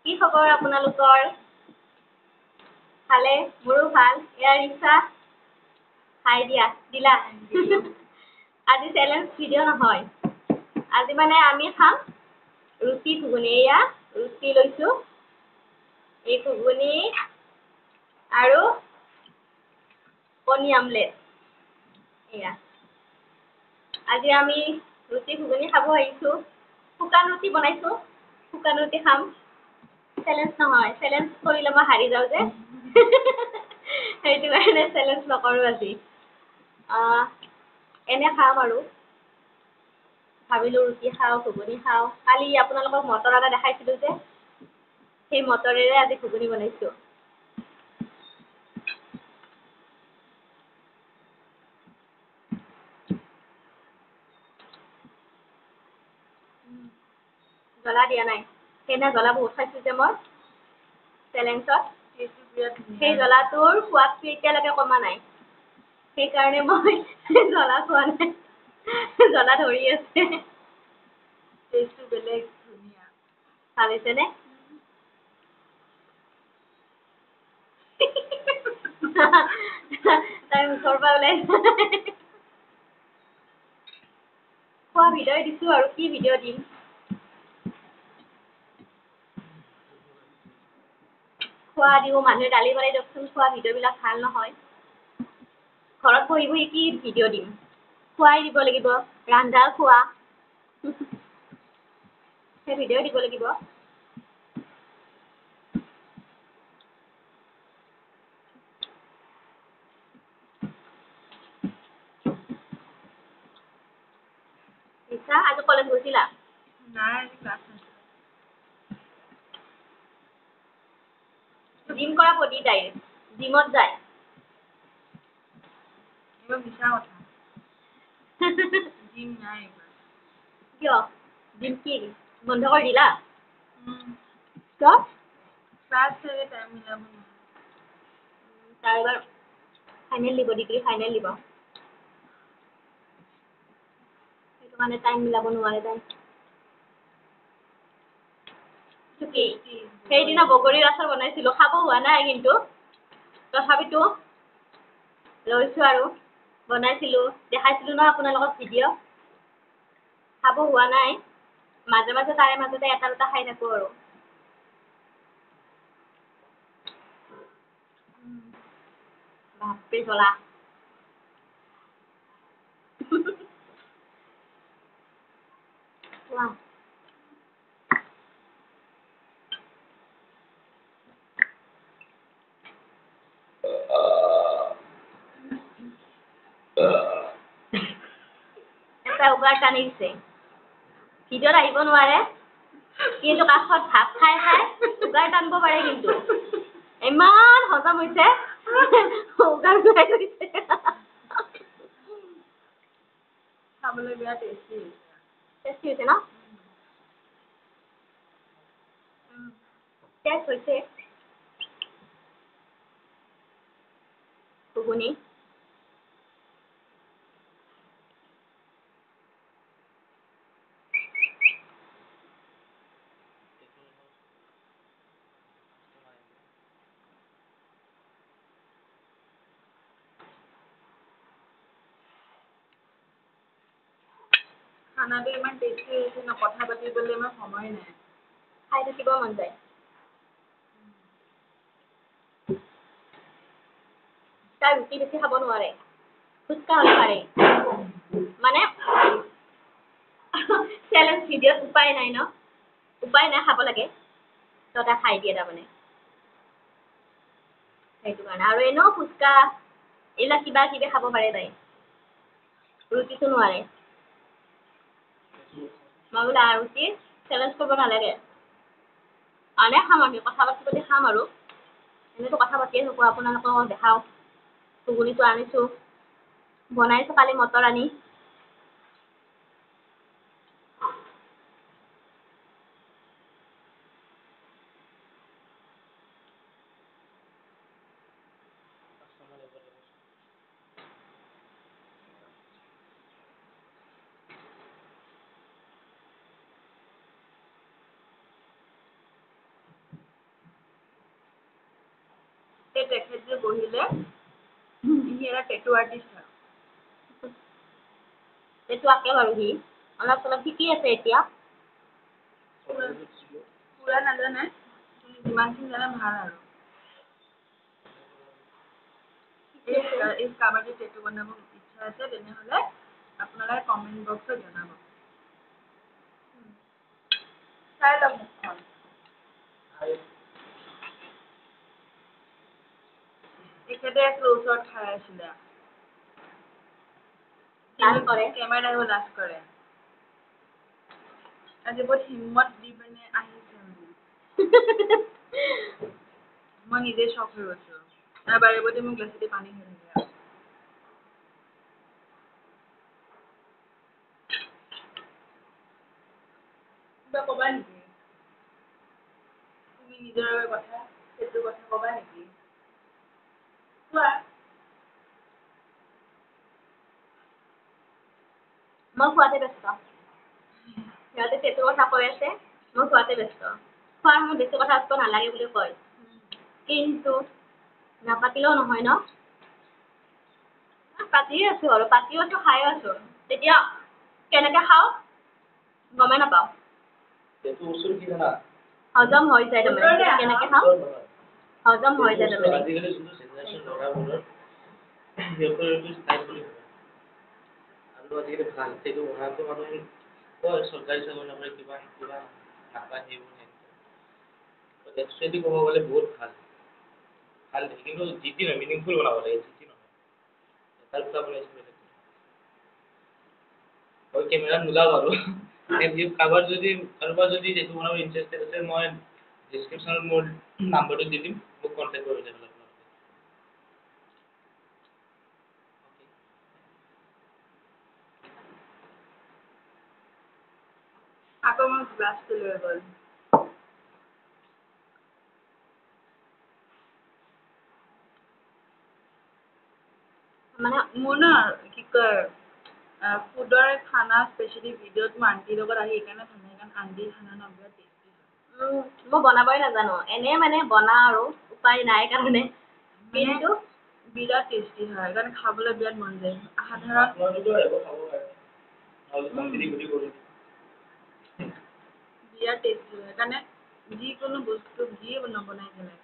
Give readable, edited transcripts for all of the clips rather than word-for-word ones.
কি খবৰ আপোনালোকৰ? ভালে, মোৰো ভাল। এয়া ৰিক্সা হাই দিলা। আজি চেলেঞ্জ ভিডিঅ' নহয়। আজি মানে আমি খাম ৰুটি ঘুগুনি। এয়া ৰুটি লৈছো, এই ঘুগুনি আৰু কণী আমলেট। এয়া আজি আমি ৰুটি ঘুগুনি খাব আহিছো। শুকান ৰুটি বনাইছো, শুকান ৰুটি খাম। চেলেঞ্জ নহয়, চেলেঞ্জ কৰিলে মই হাৰি যাওঁ যে। সেইটো কাৰণে চেলেঞ্জ নকৰো আজি। এনে খাম আৰু ভাবিলো ৰুটি খাওঁ, ঘুগুনি খাওঁ। কালি আপোনালোকক মটৰ আদা দেখাইছিলো যে, সেই মটৰেৰে আজি ঘুগুনি বনাইছো। জ্বলা দিয়া নাই। সেইদিনা জ্বলা বহুত খাইছো যে মই চেলেঞ্জত। সেই জ্বলাটোৰ সোৱাদটো এতিয়ালৈকে কমা নাই। সেইকাৰণে মই জ্বলা খোৱা নাই। জ্বলা ধৰি আছে। টেষ্টটো বেলেগ, ধুনীয়া। ভাল হৈছে নে? তাই মুখৰ পৰা ওলাইছে। খোৱা ভিডিঅ' দিছো আৰু কি ভিডিঅ' দিম। খোৱা দিও, মানুহে গালি পাৰে দিয়কচোন। খোৱা ভিডিঅ' বিলাক ভাল নহয়। ঘৰত বহি বহি কি ভিডিঅ' দিম। খোৱাই দিব লাগিব, ৰান্ধা খোৱা। সেই ভিডিঅ' দিব লাগিব। নিশা, আজি কলেজ গৈছিলা? নাই, আজি ক্লাছ নাই। জিম কৰা প্ৰতি তাইৰ জিমত যায়। এইবোৰ মিছা কথা। জিম নাই এইবাৰ। কিয়? জিম কি বন্ধ কৰি দিলা? কিয়? ক্লাছ থাকে, টাইম মিলাব নোৱাৰো। তাই এইবাৰ ফাইনেল দিব, ডিগ্ৰী ফাইনেল দিব। সেইটো কাৰণে টাইম মিলাব নোৱাৰে তাই। সেইদিনা বগৰীৰ আচাৰ বনাইছিলো, খাব হোৱা নাই কিন্তু তথাপিতো লৈছো আৰু বনাইছিলো, দেখাইছিলো ন আপোনালোকক ভিডিঅ'। খাব হোৱা নাই, মাজে মাজে তাৰে মাজতে এটা দুটা খাই থাকো আৰু। বাপৰে জ্বলা। কোৱা। এটা উগাৰ টানি দিছে। ভিডিঅ'ত আহিব নোৱাৰে, কিন্তু কাষত ভাত খাই খাই উগাৰ টানিব পাৰে কিন্তু। ইমান হজম হৈছে, উগাৰ ওলাই গৈছে। খাবলৈ বিৰাট টেষ্টি হৈছে। টেষ্টি হৈছে ন? টেষ্ট হৈছে। ঘুগুনি। খানাটো ইমান টেষ্টি হৈছে ন, কথা পাতিবলৈ ইমান সময় নাই। খাই থাকিব মন যায়। তাই ৰুটি বেছি খাব নোৱাৰে, ফুচকা হ'লে পাৰে। মানে চেলেঞ্জ ভিডিঅ'ত উপায় নাই ন, উপায় নাই, খাব লাগে। ত তাই খাই দিয়ে তাৰমানে। সেইটো কাৰণে, আৰু এনেও ফুচকা এইবিলাক কিবা কিবি খাব পাৰে তাই, ৰুটিটো নোৱাৰে। মই বোলো ৰুটি চেলেঞ্জ কৰিব নালাগে। এনে খাম, আমি কথা পাতি পাতি খাম আৰু। এনেতো কথা পাতিয়ে থাকো, আপোনালোকক দেখাও। ঘুগুনিটো আনিছো, বনাইছো কালি মটৰ আনি। তেখেত যে বহিলে সি এটা টেটু আৰ্টিষ্ট হয় টেটু আঁকে বাৰু সি অলপ চলপ শিকি আছে এতিয়া পুৰা নাজানে যিমানখিনি জানে ভাল আৰু এই কাবাডী টেটু বনাব ইচ্ছা আছে তেনেহ'লে আপোনালোকে কমেণ্ট বক্সত জনাব চাই লওক মুখখন তেখেতে ক্ল'জত খাই আছিলে লাজ কৰে কেমেৰা আহিব লাজ কৰে আজি বহুত হিম্মত দি পিনে আহিছে মই নিজে শ্বক হৈ গৈছো তাৰ বাৰে প্ৰতি মোক গ্লাছেদি পানী হৈ থাকে কিবা ক'বা নেকি তুমি নিজৰ কথা সেইটো কথা ক'বা নেকি কোৱা মই খোৱাতে ব্যস্ত সিহঁতে টেটু কথা কৈ আছে মই খোৱাতে ব্যস্ত খোৱাৰ সময়ত বেছি কথা পাতিব নালাগে বুলি কয় কিন্তু নাপাতিলেও নহয় ন পাতিয়ে আছো আৰু পাতিও আছো খাইও আছো তেতিয়া কেনেকে খাওঁ গমেই নাপাওঁ হজম হৈ যায় তাৰমানে কেনেকে খাওঁ হজম হৈ যায় তাৰমানে আজিকালি যোনটো জেনেৰেশ্যন ল'ৰাবোৰৰ সিহঁতৰ এইটো ষ্টাইল বুলি কয় আৰু আজিকালি ভাল সেইটো পঢ়াটো মানুহে কয় চৰকাৰী চাকৰি নকৰে কিবা কিবা নাপায় সেইবোৰ একচুৱেলি ক'ব গ'লে বহুত ভাল ভাল কিন্তু যি টি নহয় মিনিংফুল বনাব লাগে যি টি নহয় তাৰ দুটা বনাইছোঁ মই কেমেৰাত নোলাওঁ আৰু কাৰোবাৰ যদি সেইটো বনাব ইণ্টাৰেষ্টেড আছে মই ডিছক্ৰিপশ্যনত মোৰ নাম্বাৰটো দি দিম মোক কণ্টেক্ট কৰি দিব আকৌ মোৰ গ্লাছটো লৈ গ'ল মানে মোৰ না কি কয় ফুডৰ খানা স্পেচিয়েলি ভিডিঅ'ত মই আণ্টিৰ লগত আহি সেইকাৰণে আণ্টিৰ খানা ন বিৰাট টেষ্টি হয় মই বনাবই নাজানো এনে মানে বনাওঁ আৰু উপায় নাই কাৰণে কিন্তু বিৰাট টেষ্টি হয় সেইকাৰণে খাবলৈ বিৰাট মন যায় সাধাৰণ বিৰাট টেষ্টি হয় সেইকাৰণে যিকোনো বস্তু যিয়ে নবনাই পেলাই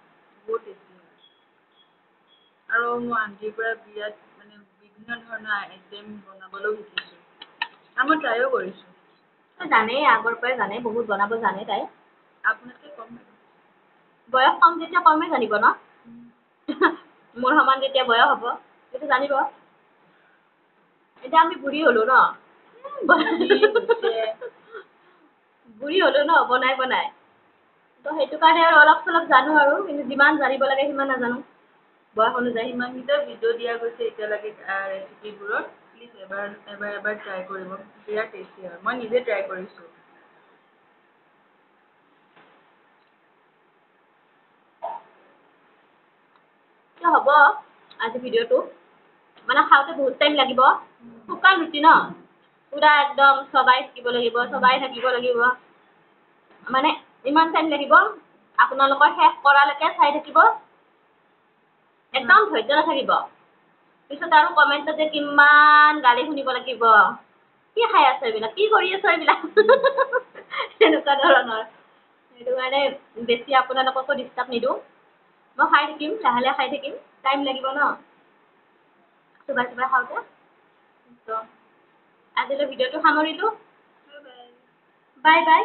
বহুত টেষ্টি হয় আৰু মই আণ্টিৰ পৰা বিৰাট মানে বিভিন্ন ধৰণৰ আইটেম বনাবলৈও শিকিছোঁ আৰু মই ট্ৰাইও কৰিছোঁ জানেই আগৰ পৰাই জানে বহুত বনাব জানে তাই আপোনাতকৈ কম বয়স কম যেতিয়া কমেই জানিব ন মোৰ সমান যেতিয়া বয়স হ'ব সেইটো জানিব এতিয়া আমি বুঢ়ী হ'লো ন বুঢ়ী হ'লো ন বনাই বনাই তো সেইটো কাৰণে আৰু অলপ চলপ জানো আৰু কিন্তু যিমান জানিব লাগে সিমান নাজানো বয়স অনুযায়ী সিমানকেইটা ভিডিঅ' দিয়া গৈছে এতিয়ালৈকে ৰেচিপিবোৰৰ প্লিজ এবাৰ ট্ৰাই কৰিব বিৰাট টেষ্টি হয় মই নিজে ট্ৰাই কৰিছোঁ হ'ব আজি ভিডিঅ'টো মানে খাওঁতে বহুত টাইম লাগিব শুকান ৰুটি ন পুৰা একদম চবাই থাকিব লাগিব মানে ইমান টাইম লাগিব আপোনালোকৰ শেষ কৰালৈকে চাই থাকিব একদম ধৈৰ্য নাথাকিব পিছত আৰু কমেণ্টত যে কিমান গালি শুনিব লাগিব কি খাই আছ এইবিলাক কি কৰি আছ এইবিলাক তেনেকুৱা ধৰণৰ সেইটো কাৰণে বেছি আপোনালোককো ডিষ্টাৰ্ব নিদিওঁ মই খাই থাকিম লাহে লাহে খাই থাকিম টাইম লাগিব ন চোবাই চোবাই খাওঁতে তো আজিলৈ ভিডিঅ'টো সামৰিলোঁ বাই বাই